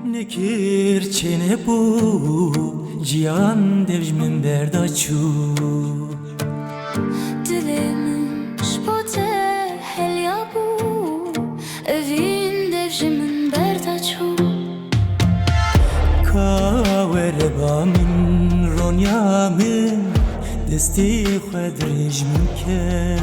Nekir çene bu cihan devjmin berdaçu Dilimin şpote helya bu evin devjimin berdaçu Kavereba min ronya min desti xedrejmin ke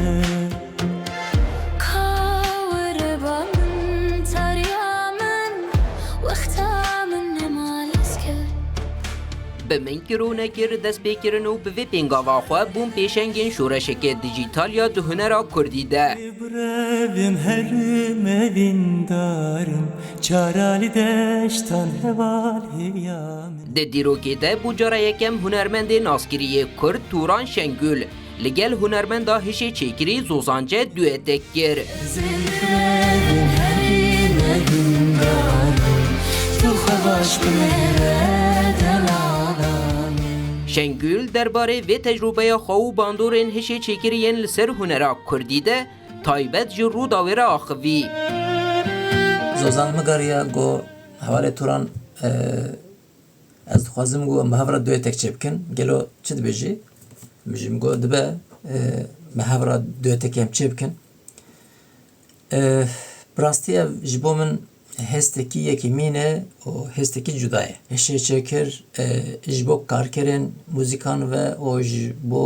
به من کرونه کر دست بکرن و به پینگاوا خواه بوم پیشنگین شورشک دیجیتال یا هنر کردی ده Brevim herim evindarım Çarali deştan heval hevyamin ده دیروکی ده بوجارا یکم هنرمندین آسکریه کرد توران شنگول لگل هنرمندا هشی چیکری زوزان C.yê duetek کر Brevim herim evindarım Tu xebaş bimere شنگول درباره و تجربه خو باندورین هشی چیکریین لسر هنرا کردی ده تایبت جی Rûdaw را آخوی زوزان مگاریا گو حواله توران از خوازم گو محاورا دویتک چه بکن گلو چه دبیجی؟ بجیم گو دبه محاورا دویتک هم چه بکن براستی جبو من هستکی یکی مینه و هستکی جدایه هشی چکر جبو کارکرین موزیکان و جبو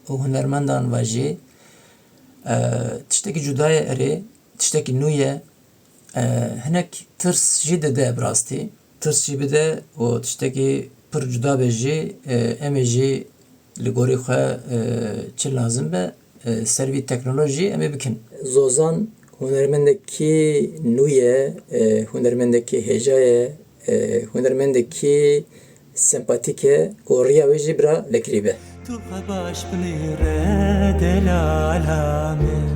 هنرمندان و جی تشتکی جدایه اری تشتکی نویه هنک ترس جیده ده براستی ترس جی بده و تشتکی پر جدا بجی امی جی لگوری خواه چه لازم به سروی تکنولوژی امی بکن زوزان hunermendeki nuye, hunermendeki hecaye, hunermendeki sempatike oraya ve jibra lekribe. Tu xebaş bimere delalamin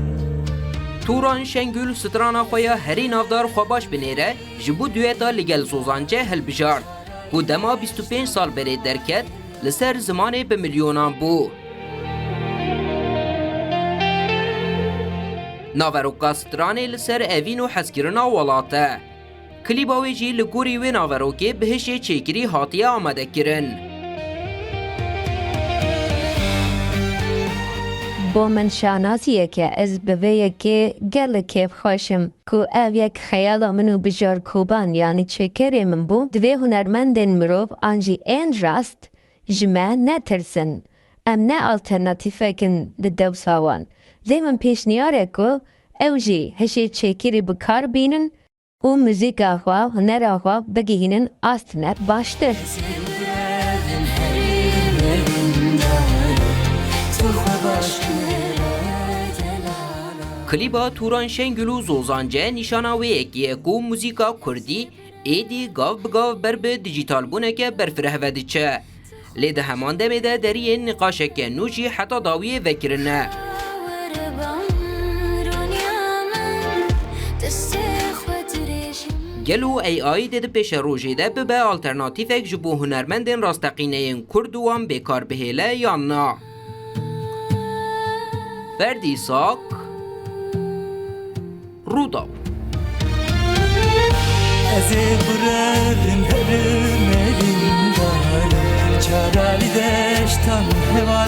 توران شنگول سترانا خویا هری نافدار خواباش بنیره جبو دویتا لگل زوزان C.yê هلبجارد و دما 25 سال بری درکت لسر زمانه به میلیونان بو ناوروکا سترانه لسر اوین و حسکرنا ولاته کلیباوی جی لگوری و ناوروکی بهش چیکری هاتیه آمده کرن با من شاناسیه که از بویه که گل کیف خوشم که او یک خیال منو بجار کوبان یعنی چکری من بو دوی هنرمندین مروف آنجی این راست جمع نترسن ام نه alternatîfekên di dewsawan dê min pêşniyare ku ew jî hişê çêkirî bi kar bînin û muzîka xwe hunera xwe bigihînin astine baştir. کلیبا توران شنگول و زوزان C.yê nîşana wê yekiye ku muzîka Kurdî êdî gav bi gav ber bi dijîtal bûneke berfireh ve diçe. Lê di heman demê de deriyên nîqaşeke nû jî heta dawiyê vekirine. Gelo AI dedi paşerojê de bibe alternatîfek ji bo hunermendên rasteqîneyên Kurd û wan bêkar bihêle yanna. Ferdî sak Rûdaw Ez ê brevim herim evindarım Çarali deştan heval